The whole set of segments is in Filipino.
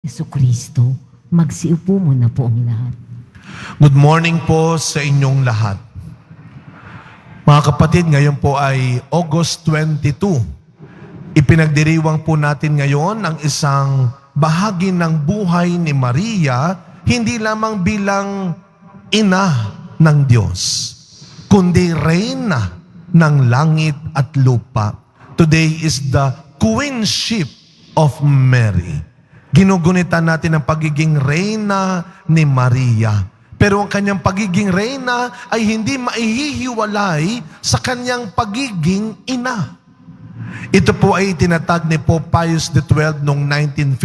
Jesucristo, magsiupo mo na po ang lahat. Good morning po sa inyong lahat. Mga kapatid, ngayon po ay August 22. Ipinagdiriwang po natin ngayon ang isang bahagi ng buhay ni Maria, hindi lamang bilang ina ng Diyos, kundi reyna ng langit at lupa. Today is the queenship of Mary. Ginugunitan natin ang pagiging reyna ni Maria. Pero ang kanyang pagiging reyna ay hindi maihihiwalay sa kanyang pagiging ina. Ito po ay tinatag ni Pope Pius XII noong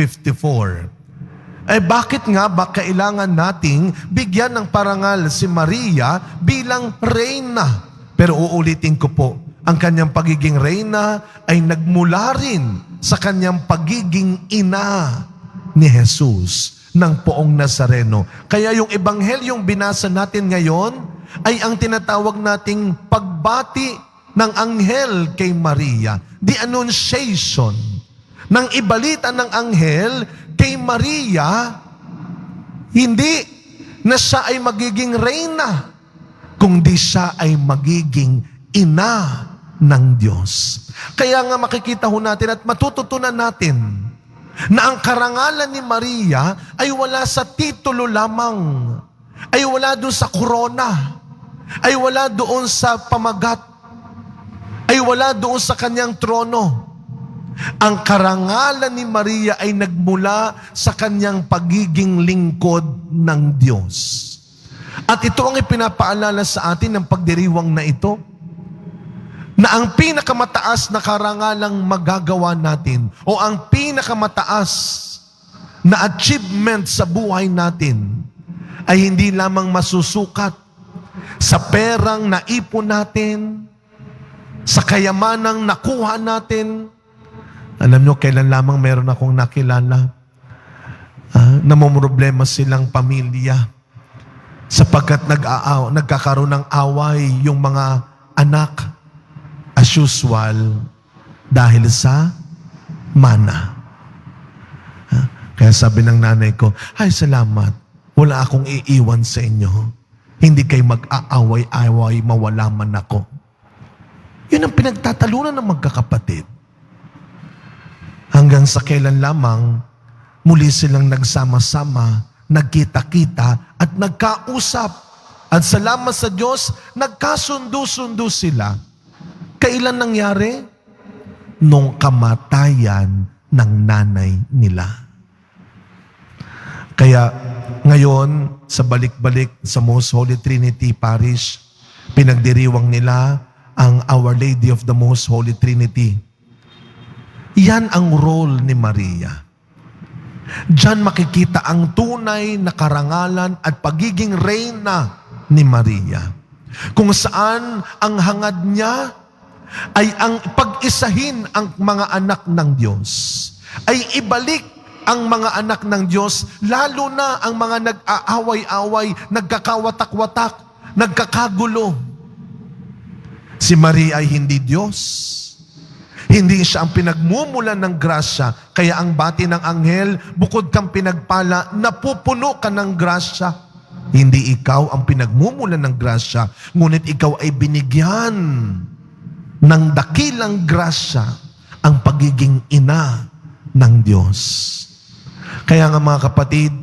1954. Bakit nga ba kailangan nating bigyan ng parangal si Maria bilang reyna? Pero uulitin ko po, ang kanyang pagiging reyna ay nagmula rin sa kanyang pagiging ina ni Jesus ng Poong Nazareno. Kaya yung ebanghelyong binasa natin ngayon ay ang tinatawag nating pagbati ng anghel kay Maria. The Annunciation. Nang ibalita ng anghel kay Maria, hindi na siya ay magiging reyna, kundi siya ay magiging ina ng Diyos. Kaya nga makikita ho natin at matututunan natin na ang karangalan ni Maria ay wala sa titulo lamang, ay wala doon sa korona, ay wala doon sa pamagat, ay wala doon sa kanyang trono. Ang karangalan ni Maria ay nagmula sa kanyang pagiging lingkod ng Diyos. At ito ang ipinapaalala sa atin ng pagdiriwang na ito, na ang pinakamataas na karangalang magagawa natin o ang pinakamataas na achievement sa buhay natin ay hindi lamang masusukat sa perang naipon natin, sa kayamanang nakuha natin. Alam nyo, kailan lamang meron akong nakilala, namumroblema silang pamilya sapagkat nagkakaroon ng away yung mga anak, as usual, dahil sa mana. Kaya sabi ng nanay ko, ay salamat, wala akong iiwan sa inyo. Hindi kayo mag-aaway-away, mawala man ako. Yun ang pinagtatalunan ng magkakapatid. Hanggang sa kailan lamang, muli silang nagsama-sama, nagkita-kita, at nagkausap. At salamat sa Diyos, nagkasundo-sundo sila. Kailan nangyari? Nung kamatayan ng nanay nila. Kaya ngayon, sa balik-balik sa Most Holy Trinity Parish, pinagdiriwang nila ang Our Lady of the Most Holy Trinity. Yan ang role ni Maria. Diyan makikita ang tunay na karangalan at pagiging reyna ni Maria. Kung saan ang hangad niya ay ang pag-isahin ang mga anak ng Diyos, ay ibalik ang mga anak ng Diyos, lalo na ang mga nag-aaway-away, nagkakawatak-watak, nagkakagulo. Si Maria ay hindi Diyos. Hindi siya ang pinagmumulan ng grasya. Kaya ang bati ng anghel, bukod kang pinagpala, napupuno ka ng grasya. Hindi ikaw ang pinagmumulan ng grasya, ngunit ikaw ay binigyan ng dakilang grasya, ang pagiging ina ng Diyos. Kaya nga mga kapatid,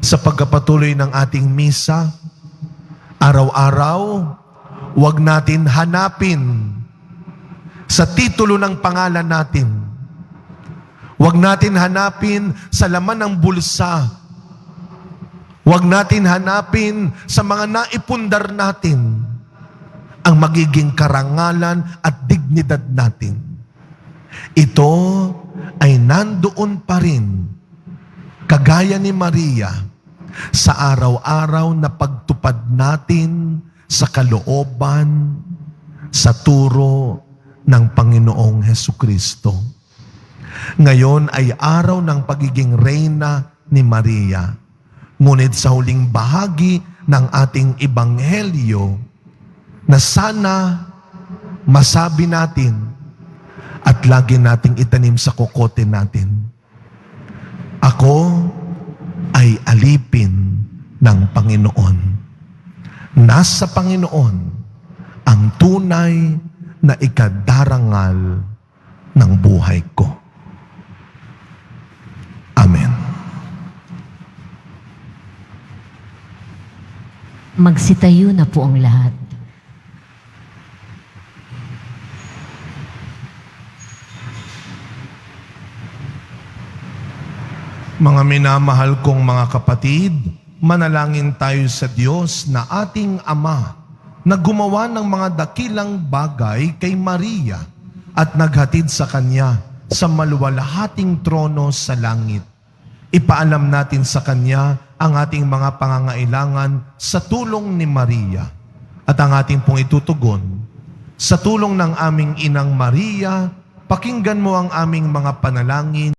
sa pagkapatuloy ng ating misa, araw-araw, huwag natin hanapin sa titulo ng pangalan natin. Huwag natin hanapin sa laman ng bulsa. Huwag natin hanapin sa mga naipundar natin ang magiging karangalan at dignidad natin. Ito ay nandoon pa rin, kagaya ni Maria, sa araw-araw na pagtupad natin sa kalooban, sa turo ng Panginoong Hesukristo. Ngayon ay araw ng pagiging reyna ni Maria. Ngunit sa huling bahagi ng ating ebanghelyo, na sana masabi natin at lagi nating itanim sa kokote natin, Ako ay alipin ng Panginoon. Nasa Panginoon ang tunay na ikadarangal ng buhay ko. Amen. Magsitayo na po ang lahat. Mga minamahal kong mga kapatid, manalangin tayo sa Diyos na ating Ama na gumawa ng mga dakilang bagay kay Maria at naghatid sa Kanya sa maluwalhating trono sa langit. Ipaalam natin sa Kanya ang ating mga pangangailangan sa tulong ni Maria at ang ating pong itutugon. Sa tulong ng aming Inang Maria, pakinggan mo ang aming mga panalangin